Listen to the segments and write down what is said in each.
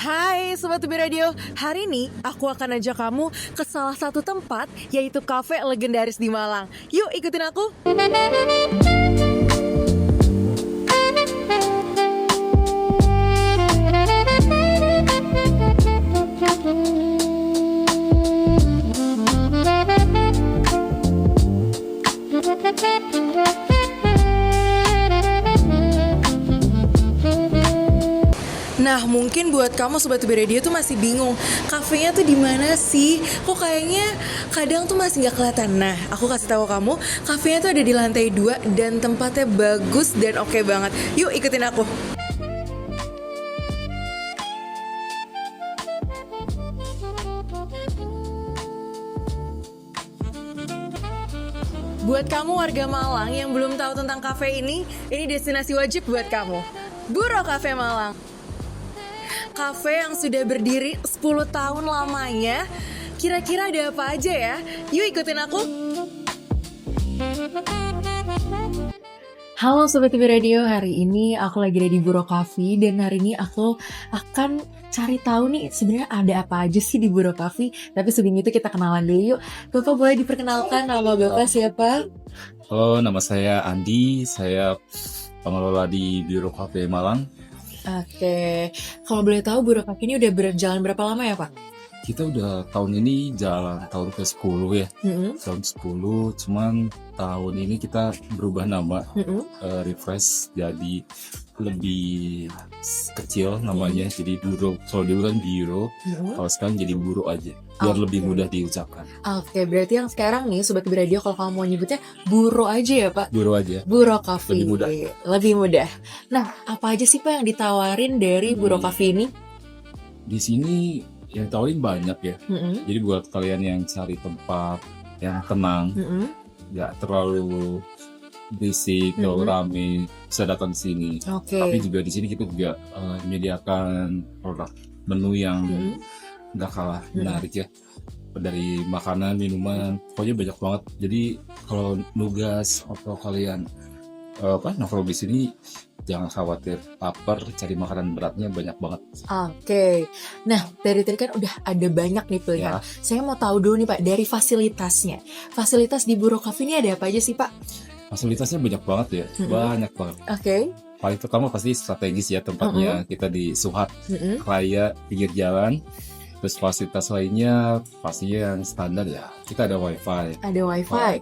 Hai Sobat Tubi Radio, hari ini aku akan ajak kamu ke salah satu tempat, yaitu kafe legendaris di Malang. Yuk ikutin aku. Nah, mungkin buat kamu Sobat Tubi Radio tuh masih bingung, kafenya tuh di mana sih? Kok kayaknya kadang tuh masih nggak kelihatan. Nah, aku kasih tahu kamu, kafenya tuh ada di lantai 2 dan tempatnya bagus dan oke banget. Yuk ikutin aku. Buat kamu warga Malang yang belum tahu tentang kafe ini destinasi wajib buat kamu. Buro Cafe Malang. Kafe yang sudah berdiri 10 tahun lamanya. Kira-kira ada apa aja ya? Yuk ikutin aku. Halo Sobat TV Radio, hari ini aku lagi ada di Buro Cafe. Dan hari ini aku akan cari tahu nih sebenarnya ada apa aja sih di Buro Cafe. Tapi sebelum itu kita kenalan dulu yuk. Bapak boleh diperkenalkan nama Bapak siapa? Halo, nama saya Andi, saya pengelola di Buro Cafe Malang. Oke, kalau boleh tahu Buro Cafe ini udah berjalan berapa lama ya Pak? Kita udah tahun ini jalan tahun ke-10 ya. Tahun 10, cuman tahun ini kita berubah nama, refresh jadi lebih kecil namanya. Jadi Buro, kalau dulu kan Biro, kalau sekarang jadi Buro aja, biar lebih mudah diucapkan. Oke, berarti yang sekarang nih Sobat TV Radio kalau kamu mau nyebutnya Buro aja ya Pak? Buro aja. Buro Cafe. Lebih mudah. Lebih mudah. Nah, apa aja sih Pak yang ditawarin dari Buro Cafe ini? Di sini yang tawarin banyak ya. Jadi buat kalian yang cari tempat yang tenang, nggak terlalu berisik, terlalu rame, bisa datang di sini. Tapi juga di sini kita juga menyediakan produk menu yang nggak kalah menarik ya. Dari makanan, minuman, pokoknya banyak banget. Jadi kalau nugas atau kalian nongkrong di sini, jangan khawatir lapar, cari makanan beratnya banyak banget. Oke. Nah, dari tadi kan udah ada banyak nih pilihan. Ya. Saya mau tahu dulu nih Pak, dari fasilitasnya. Fasilitas di Buro Cafe ini ada apa aja sih Pak? Fasilitasnya banyak banget ya, banyak banget. Oke. Paling pertama pasti strategis ya, tempatnya kita di Suhat Raya, pinggir jalan. Terus fasilitas lainnya pastinya yang standar ya, kita ada wifi. Ada wifi.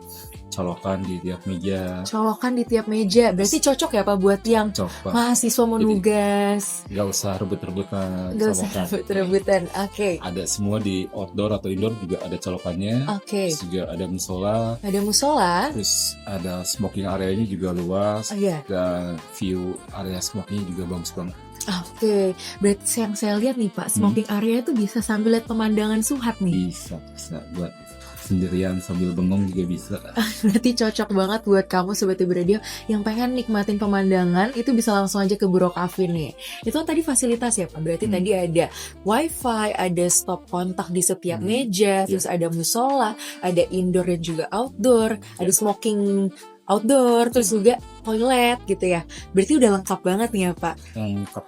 Colokan di tiap meja. Colokan di tiap meja. Berarti cocok ya Pak buat yang Coba. mahasiswa mau nugas. Gak usah rebut-rebutan Gak sama usah kan. rebut-rebutan. Oke. Ada semua di outdoor atau indoor juga ada colokannya. Oke. Terus juga ada musola. Ada musola. Terus ada smoking areanya juga luas. Oh iya. Dan view area smokingnya juga bagus banget. Oke. Berarti yang saya lihat nih Pak, smoking area itu bisa sambil lihat pemandangan Suhat nih. Bisa buat sendirian sambil bengong juga bisa. Berarti cocok banget buat kamu Sobat TV Radio yang pengen nikmatin pemandangan, itu bisa langsung aja ke Buro Cafe nih. Itu kan tadi fasilitas ya Pak, berarti tadi ada wifi, ada stop kontak di setiap meja, terus ada musola, ada indoor dan juga outdoor, ada smoking outdoor, terus juga toilet gitu ya. Berarti udah lengkap banget nih ya Pak. Lengkap,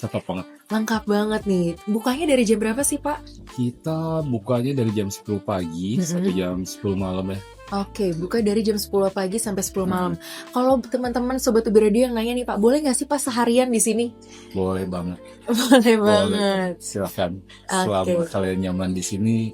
cakep banget. Lengkap banget nih. Bukanya dari jam berapa sih Pak? Kita bukanya dari jam 10 pagi sampai jam 10 malam ya. Oke, buka dari jam 10 pagi sampai 10 malam. Kalau teman-teman Sobat Tubi Radio yang nanya nih Pak, boleh nggak sih Pak seharian di sini? Boleh banget. Boleh banget. Silakan. Selama kalian nyaman di sini,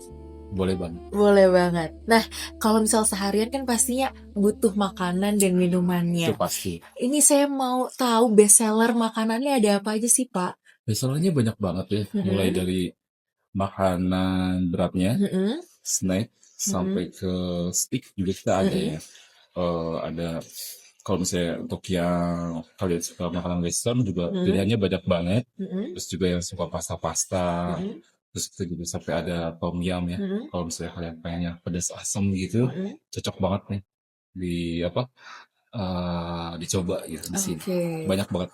boleh banget. Boleh banget. Nah, kalau misal seharian kan pastinya butuh makanan dan minumannya. Itu pasti. Ini saya mau tahu best seller makanannya ada apa aja sih Pak? Biasanya banyak banget ya. Mulai dari makanan beratnya, snack, sampai ke stick juga kita ada ya. Ada, kalau misalnya untuk yang kalian suka makanan western juga pilihannya banyak banget. Terus juga yang suka pasta-pasta. Terus kita juga sampai ada tom yum ya. Kalau misalnya kalian pengen yang pedas asam gitu, cocok banget nih dicoba gitu di sini. Banyak banget.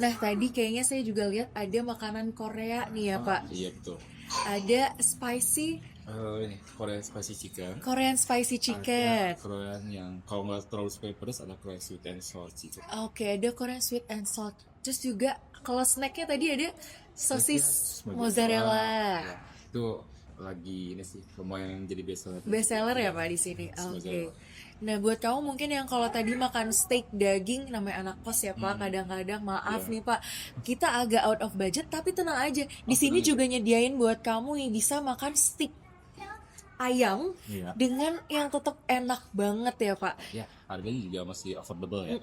Nah, tadi kayaknya saya juga lihat ada makanan Korea nih ya Pak. Iya betul. Ada spicy Ini Korean spicy chicken. Korean spicy chicken. Ada Korean yang kalau nggak terlalu suka pedas, ada Korean sweet and sour chicken. Oke, ada Korean sweet and salt. Terus juga kalau snacknya tadi ada sosis Mozzarella. Ya, itu lagi ini sih lumayan jadi Best seller ya Pak di sini. Oke. Mozzarella. Nah buat kamu mungkin yang kalau tadi makan steak daging, namanya anak kos ya Pak, kadang-kadang maaf nih Pak, kita agak out of budget, tapi tenang aja, di sini juga nyediain buat kamu nih bisa makan steak ayam Iya. dengan yang tetap enak banget ya Pak. Ya, harganya juga masih affordable ya,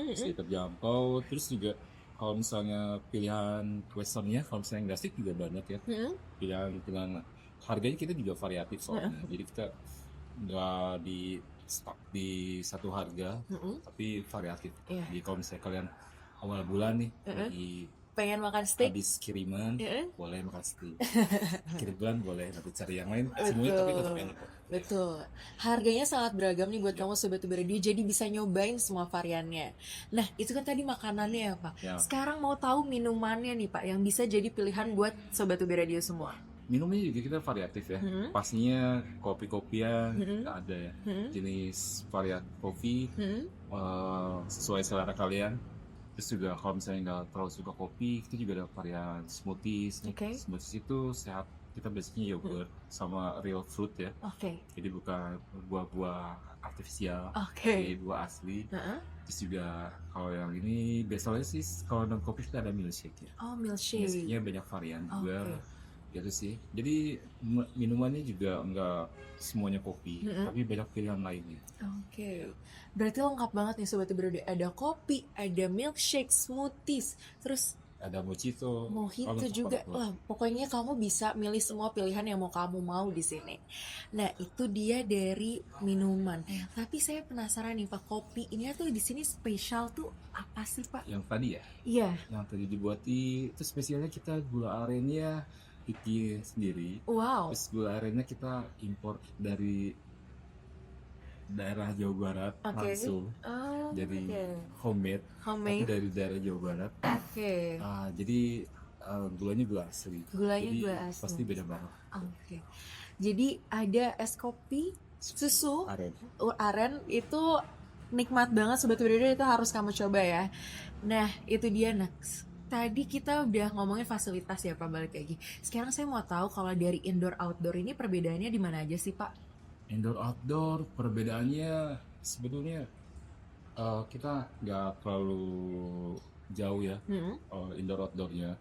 masih terjangkau. Terus juga kalau misalnya pilihan westernnya, kalau misalnya nggak steak juga banyak ya. Pilihan harganya kita juga variatif soalnya. Jadi kita nggak di stuck di satu harga, tapi variatif. Iya. Jadi kalau misalnya kalian awal bulan nih lagi Pengen makan steak? habis kiriman, boleh makan steak. Akhir bulan boleh, nanti cari yang lain. Semuanya tapi tetap enak kok. Betul. Harganya sangat beragam nih buat kamu Sobat Uber Radio, jadi bisa nyobain semua variannya. Nah, itu kan tadi makanannya ya Pak. Ya. Sekarang mau tahu minumannya nih Pak, yang bisa jadi pilihan buat Sobat Uber Radio semua. Minumnya juga kita variatif ya. Pastinya kopi-kopian ada ya. Jenis varian kopi sesuai selera kalian. Terus juga kalau misalnya nggak terlalu suka kopi, kita juga ada varian smoothies. Oke. Smoothies itu sehat. Kita biasanya yogurt sama real fruit ya. Oke. Jadi bukan buah-buah artifisial, Oke. jadi buah asli. Terus juga kalau yang ini biasanya sih kalau non kopi kita ada milkshake ya. Oh, milkshake. Biasanya banyak varian juga. Oke. Gitu sih. Jadi minumannya juga enggak semuanya kopi, tapi banyak pilihan lainnya. Oke. Berarti lengkap banget nih Sobat Uber Radio. Ada kopi, ada milkshake, smoothies, terus Ada mojito juga. Wah, pokoknya kamu bisa milih semua pilihan yang kamu mau di sini. Nah, itu dia dari minuman. Tapi saya penasaran nih Pak, kopi ini tuh di sini spesial tuh apa sih Pak? Yang tadi ya, Iya. yang tadi dibuati itu spesialnya kita gula arennya bikin sendiri. Wow. Terus gula arennya kita impor dari daerah Jawa Barat langsung. Oh, Jadi oke. homemade, tapi Homemade. dari daerah Jawa Barat. Oke. Jadi gulanya gula asli. Gulanya Jadi gula asli. pasti beda banget. Oke. Jadi ada es kopi, susu, Aren. aren itu nikmat banget Sobat Uber Radio, itu harus kamu coba ya. Nah, itu dia Nax. Tadi kita udah ngomongin fasilitas ya Pak, balik lagi. Sekarang saya mau tahu kalau dari indoor outdoor ini perbedaannya di mana aja sih Pak? Indoor outdoor perbedaannya sebetulnya kita nggak terlalu jauh ya indoor outdoornya.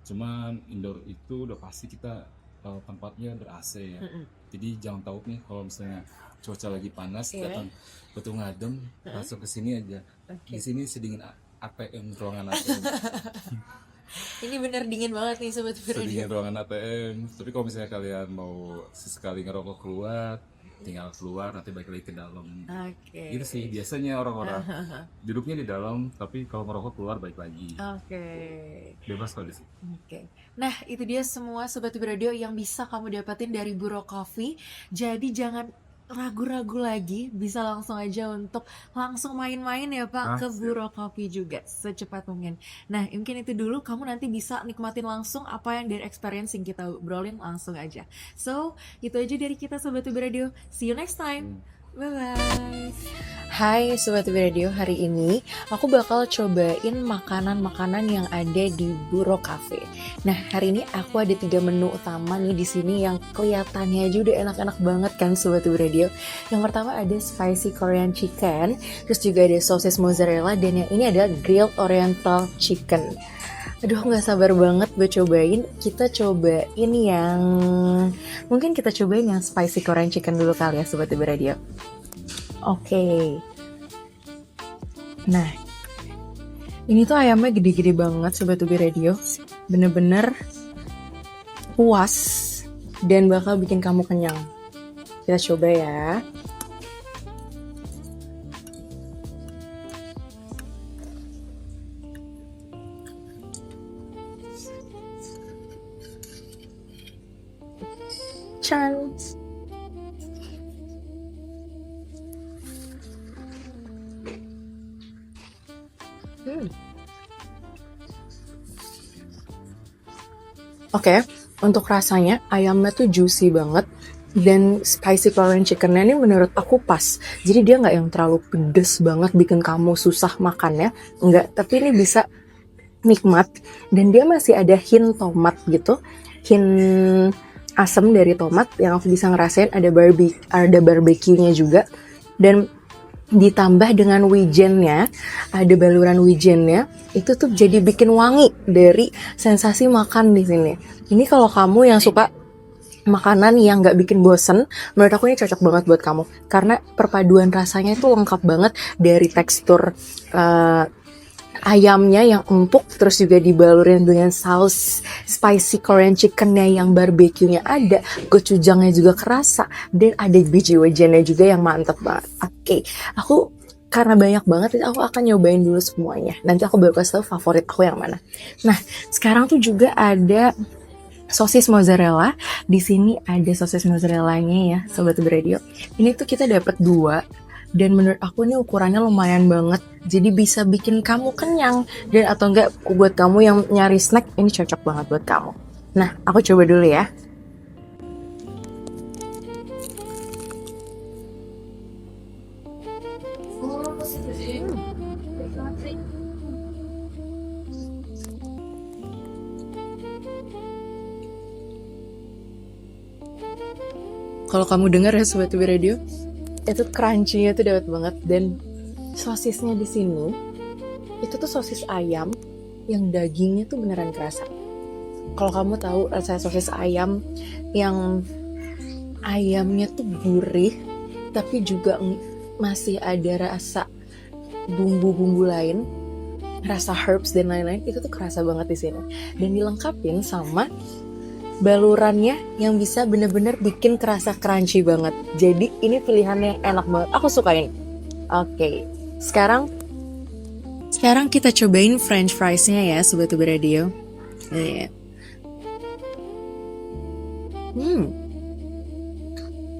Cuman indoor itu udah pasti kita tempatnya ber-AC ya. Jadi jangan takut nih kalau misalnya cuaca lagi panas, datang betul ngadem, langsung ke sini aja. Di sini sedingin ATM, ruangan ATM. Ini bener dingin banget nih Sobat Uber Radio. Sedingin ruangan ATM. Tapi kalau misalnya kalian mau sesekali ngerokok keluar, tinggal keluar nanti balik lagi ke dalam. Oke. Gitu sih biasanya orang-orang duduknya di dalam, tapi kalau ngerokok keluar balik lagi. Oke. Bebas kok di sini. Oke. Nah, itu dia semua Sobat Uber Radio yang bisa kamu dapetin dari Buro Coffee. Jadi jangan ragu-ragu lagi, bisa langsung aja untuk langsung main-main ya Pak ke Buro Coffee juga secepat mungkin. Nah, mungkin itu dulu, kamu nanti bisa nikmatin langsung apa yang dari experience yang kita obrolin langsung aja. So, itu aja dari kita Sobat Uber Radio. See you next time. Bye-bye. Hai Sobat Uber Radio, hari ini aku bakal cobain makanan-makanan yang ada di Buro Cafe. Nah, hari ini aku ada 3 menu utama nih di sini yang kelihatannya aja udah enak-enak banget kan Sobat Uber Radio. Yang pertama ada spicy Korean chicken, terus juga ada sosis mozzarella, dan yang ini ada grilled oriental chicken. Aduh, gak sabar banget buat cobain. Kita cobain yang... Mungkin kita cobain yang spicy Korean chicken dulu kali ya Sobat Uber Radio. Oke. Nah, ini tuh ayamnya gede-gede banget Sobat Uber Radio. Bener-bener puas dan bakal bikin kamu kenyang. Kita coba ya. Chance. Oke, untuk rasanya ayamnya tuh juicy banget dan spicy Korean chickennya ini menurut aku pas. Jadi dia nggak yang terlalu pedes banget bikin kamu susah makannya, enggak. Tapi ini bisa nikmat, dan dia masih ada hint tomat gitu, hint asam dari tomat yang aku bisa ngerasain. Ada barbecue-nya juga, dan ditambah dengan wijennya, ada baluran wijennya, itu tuh jadi bikin wangi dari sensasi makan di sini. Ini kalau kamu yang suka makanan yang nggak bikin bosen, menurut aku ini cocok banget buat kamu, karena perpaduan rasanya itu lengkap banget, dari tekstur ayamnya yang empuk, terus juga dibalurin dengan saus spicy Korean chickennya yang barbecue-nya ada, gochujangnya juga kerasa, dan ada biji wijennya juga yang mantep banget. Oke, aku karena banyak banget, aku akan nyobain dulu semuanya. Nanti aku baru kasih tau favorit aku yang mana. Nah, sekarang tuh juga ada sosis mozzarella. Di sini ada sosis mozzarellanya ya, Sobat Radio. Ini tuh kita dapat 2. Dan menurut aku ini ukurannya lumayan banget, jadi bisa bikin kamu kenyang. Dan atau enggak, buat kamu yang nyari snack, ini cocok banget buat kamu. Nah, aku coba dulu ya. Kalau kamu dengar ya Sobat Radio, itu crunchy-nya tuh dapat banget. Dan sosisnya di sini itu tuh sosis ayam yang dagingnya tuh beneran kerasa. Kalau kamu tahu rasa sosis ayam yang ayamnya tuh gurih, tapi juga masih ada rasa bumbu-bumbu lain, rasa herbs dan lain-lain, itu tuh kerasa banget di sini. Dan dilengkapin sama balurannya yang bisa bener-bener bikin kerasa crunchy banget. Jadi ini pilihannya enak banget, aku sukain. Oke, sekarang kita cobain French fries-nya ya Sobat Radio.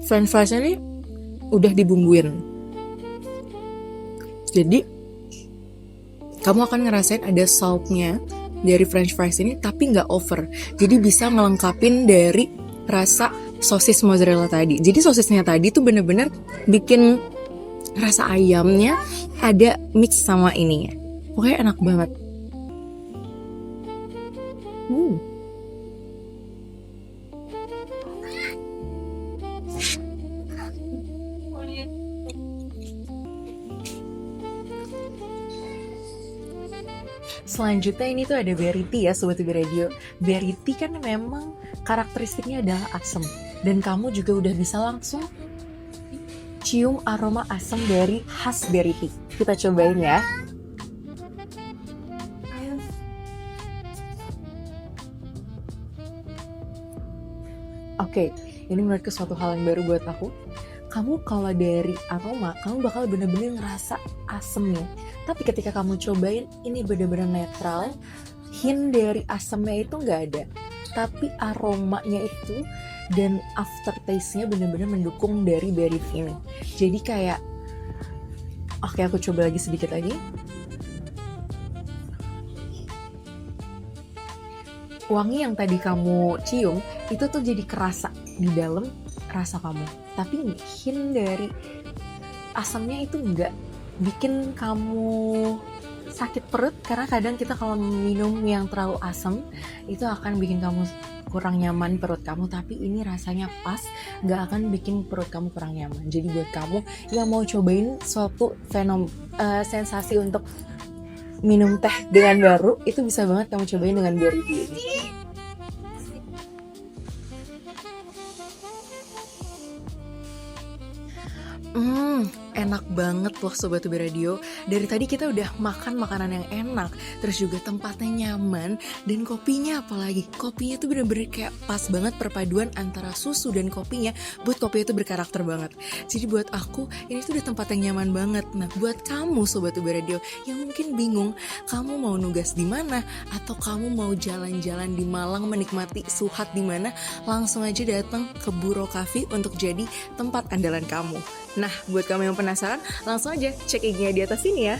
French fries-nya nih udah dibumbuin, jadi kamu akan ngerasain ada salt-nya dari French fries ini, tapi nggak over. Jadi bisa ngelengkapin dari rasa sosis mozzarella tadi. Jadi sosisnya tadi tuh bener-bener bikin rasa ayamnya ada mix sama ininya. Pokoknya enak banget. Selanjutnya ini tuh ada berry tea ya Sobat Radio. Berry tea kan memang karakteristiknya adalah asam, dan kamu juga udah bisa langsung cium aroma asam dari khas berry tea. Kita cobain ya. Oke, ini menurutku suatu hal yang baru buat aku. Kamu kalau dari aroma, kamu bakal bener-bener ngerasa asemnya. Tapi ketika kamu cobain, ini bener-bener netral. Hint dari asemnya itu nggak ada. Tapi aromanya itu dan aftertaste-nya bener-bener mendukung dari berry ini. Jadi kayak, oke, aku coba lagi sedikit lagi. Wangi yang tadi kamu cium, itu tuh jadi kerasa di dalam rasa kamu. Tapi hint dari asamnya itu nggak bikin kamu sakit perut, karena kadang kita kalau minum yang terlalu asam itu akan bikin kamu kurang nyaman perut kamu. Tapi ini rasanya pas, nggak akan bikin perut kamu kurang nyaman. Jadi buat kamu yang mau cobain suatu sensasi untuk minum teh dengan baru, itu bisa banget kamu cobain dengan berry tea ini. Enak banget loh Sobat Radio. Dari tadi kita udah makan makanan yang enak, terus juga tempatnya nyaman, dan kopinya apalagi. Kopinya tuh bener-bener kayak pas banget perpaduan antara susu dan kopinya. Buat kopinya tuh berkarakter banget. Jadi buat aku, ini tuh udah tempat yang nyaman banget. Nah, buat kamu Sobat Radio yang mungkin bingung, kamu mau nugas di mana, atau kamu mau jalan-jalan di Malang menikmati suhat di mana, langsung aja datang ke Buro Coffee untuk jadi tempat andalan kamu. Nah, buat kamu yang penasaran, langsung aja cek IG-nya di atas sini ya.